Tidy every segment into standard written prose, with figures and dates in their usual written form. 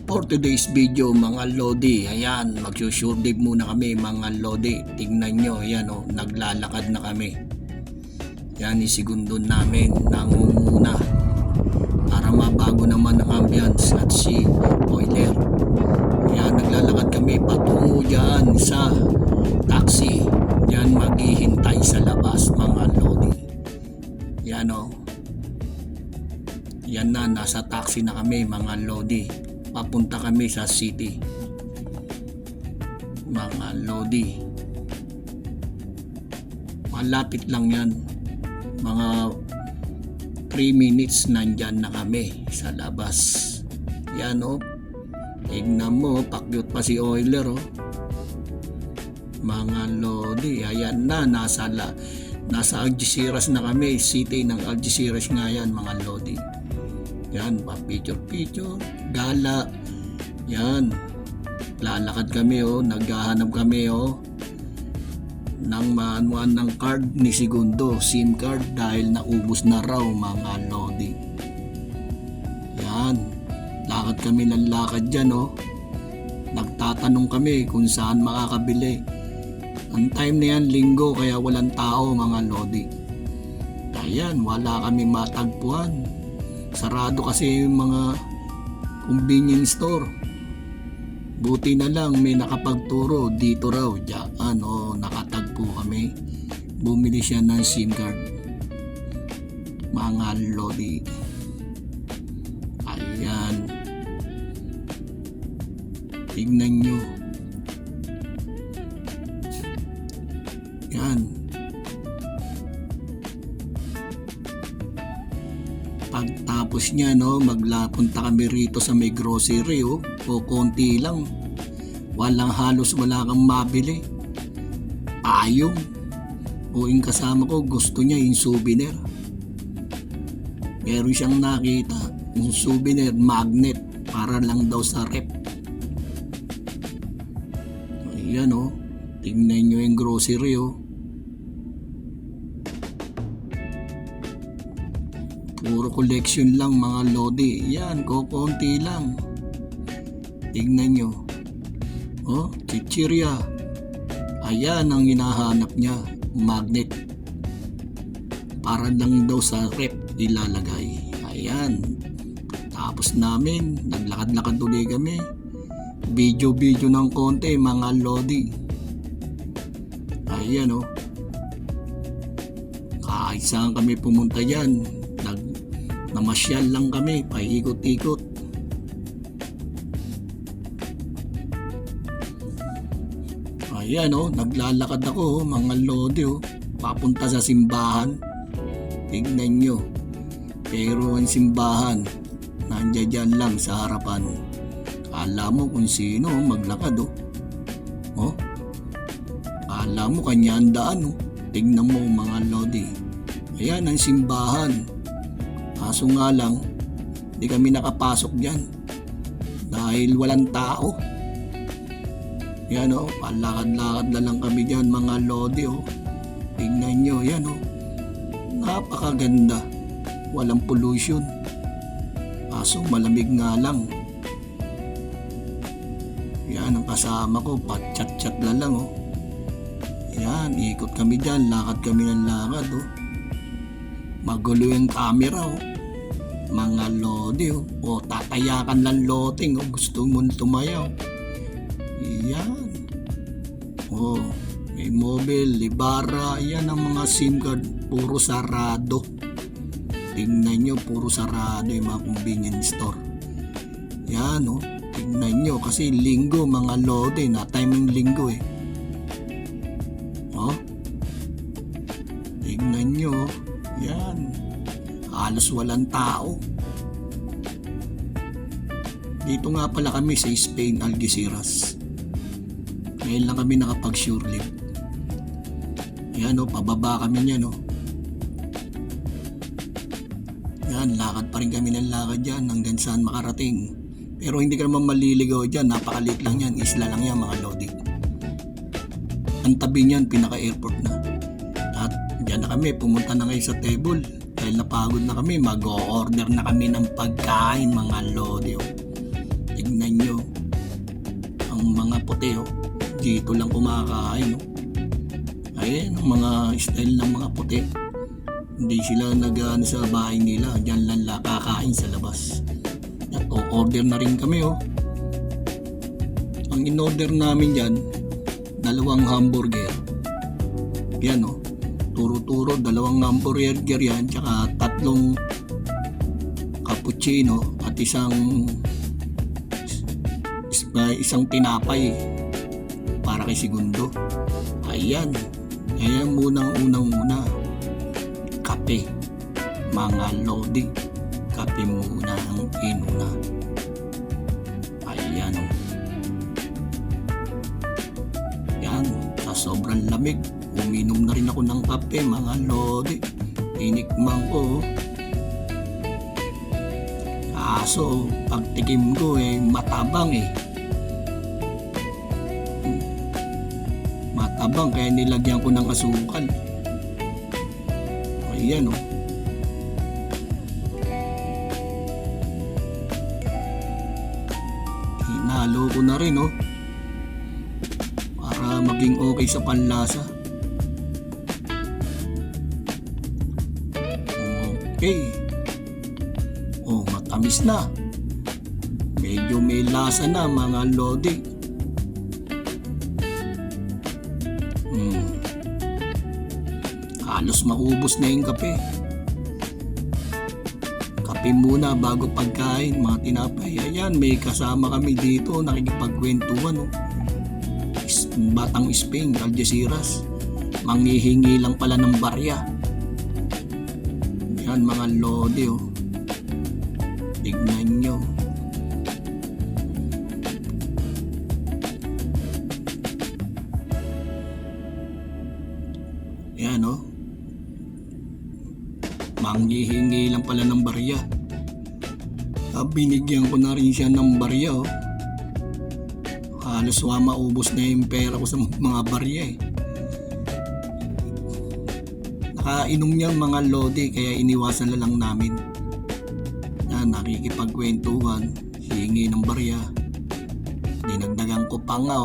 For today's video mga Lodi, ayan, magsusurdive muna kami mga Lodi. Tingnan nyo, ayan o, naglalakad na kami. Yan, isigundon namin, nangunguna para mabago naman ang ambience at si Oiler. Ayan, naglalakad kami patungo dyan sa taxi. Yan, maghihintay sa labas mga Lodi. Yan o. Yan na, nasa taxi na kami mga Lodi. Papunta kami sa city mga Lodi. Malapit lang yan, mga 3 minutes nandyan na kami sa labas. Yan o, tignan mo, pakyut pa si Oiler o. Mga Lodi, ayan na, nasa Algeciras na kami, city ng Algeciras nga yan mga Lodi. Yan, pa-picture, gala. Yan, lalakad kami o, naghahanap kami o ng maanuan ng card ni Segundo, SIM card, dahil naubos na raw mga Lodi. Yan, lakad kami ng lakad dyan o. Nagtatanong kami kung saan makakabili. Ang time na yan, linggo, kaya walang tao mga Lodi. Ayan, wala kami matagpuan. Sarado kasi yung mga convenience store. Buti na lang may nakapagturo dito raw, diyan o, nakatagpo kami. Bumili siya ng SIM card mga Lodi. Ayan, tignan nyo. Yan, pagtapos niya no, maglapunta kami rito sa may grocery o konti lang, halos wala kang mabili. Payong o yung kasama ko gusto niya yung souvenir. Meron siyang nakita yung souvenir magnet para lang daw sa rep. Ayan o, tingnan nyo yung grocery o. Puro collection lang mga Lodi. Yan, konti lang. Tingnan nyo. Oh, chichirya. Ayan ang hinahanap niya. Magnet. Para lang daw sa rep ilalagay. Ayan. Tapos namin, naglakad-lakad ulit kami. Video ng konti mga Lodi. Ayan oh. Kahit saan kami pumunta dyan, namasyal lang kami, paikot-ikot. Ayan o, naglalakad ako mga Lodi o, papunta sa simbahan. Tignan nyo. Pero ang simbahan, nandiyan dyan lang sa harapan. Alam mo kung sino maglakad o. O, alam mo kanya ang daan o. Tignan mo mga Lodi. Ayan ang simbahan. Kaso nga lang, di kami nakapasok dyan dahil walang tao. Yan o, palakad-lakad na lang kami dyan mga Lodi o. Tingnan nyo, yan o. Napakaganda. Walang pollution. Kaso malamig nga lang. Yan ang kasama ko, pat-chat-chat na lang o. Yan, ikot kami dyan, lakad kami ng lakad o. Magulo yung camera o. Mga Lodi o. O, tatayakan lang loting o. Gusto mo tumayaw. Yan. O, may mobile, Libara. Yan ang mga SIM card. Puro sarado. Tingnan nyo, puro sarado yung mga convenience store. Yan o. Tingnan nyo kasi linggo mga Lodi. Na timing linggo eh. O. Tingnan nyo. Yan, halos walang tao. Dito nga pala kami sa Spain, Algeciras. Ngayon lang kami nakapag-sure live. Yan o, pababa kami niyan o. Yan, lakad pa rin kami ng lakad dyan hanggang saan makarating. Pero hindi ka naman maliligaw dyan, napakalit lang yan, isla lang yan mga Lodi. Ang tabi niyan, pinaka-airport na. At diyan na kami, pumunta na ngayon sa table dahil napagod na kami, mag-o-order na kami ng pagkain mga Lodi. Tignan nyo puti oh. Dito lang kumakain oh. Ayan ang mga style ng mga puti. Hindi sila nag-ano sa bahay nila, dyan lang kakain sa labas. At order na rin kami oh. Ang in-order namin dyan, 2 hamburger. Yan oh, turo-turo, 2 hamburger yan, tsaka 3 cappuccino at isang tinapay para kay Segundo. Ayan unang-una kape, mga lodi, kape muna ang inuna. Ayan o, yan, sa sobrang lamig uminom na rin ako ng kape, mga lodi. Tinikman ko, kaso pagtikim ko matabang matabang, kaya nilagyan ko ng asukal. Ayan o, hinalo ko na rin para maging okay sa panlasa. Okay, matamis na, medyo may lasa na, mga lodi. Halos maubos na yung kape. Kape muna bago pagkain, mga tinapay. Ayan, may kasama kami dito, nakikipagkwentuhan batang Spain, Algeciras. Manghihingi lang pala ng barya. Yan, mga lodi tignan nyo. Yan manghihingi lang pala ng barya. Binigyan ko na rin siya ng barya halos maubos na yung pera ko sa mga barya Nakainom niya mga lodi, kaya iniwasan na lang namin. Nakikipagkwentuhan, hingi ng barya. Dinagdagan ko pa nga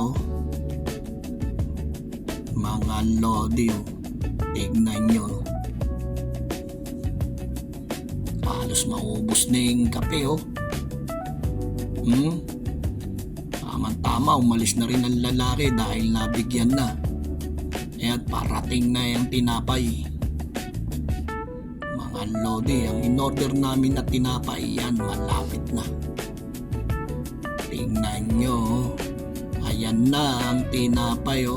mga lodi tignan nyo. Halos maubos na yung kape Tama, umalis na rin ang lalaki dahil nabigyan na. At parating na yung tinapay. Mga lodi, ang in-order namin na tinapay, yan, malapit na. Tingnan nyo, ayan na ang tinapay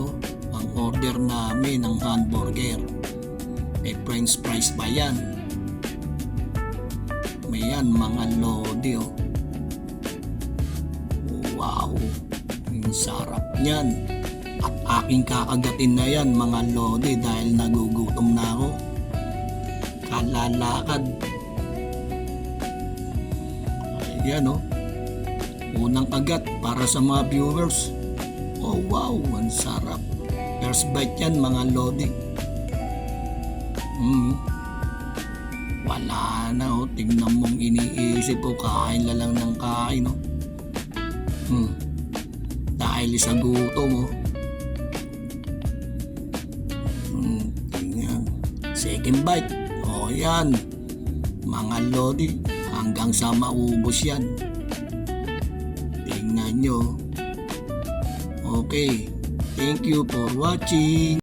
ang order namin ng hamburger. May french fries pa yan. May yan, mga lodi wow, ang sarap niyan. At aking kakagatin na yan, mga lodi, dahil nagugutom na ako. Kalalakad. Ayan unang kagat para sa mga viewers. Wow, ang sarap. First bite yan, mga lodi. Wala na tingnan mong iniisip kain lang ng kain dahil sa gutom tingnan. Second bite, yan, mga lodi, hanggang sa maubos yan. Tingnan nyo. Okay, thank you for watching.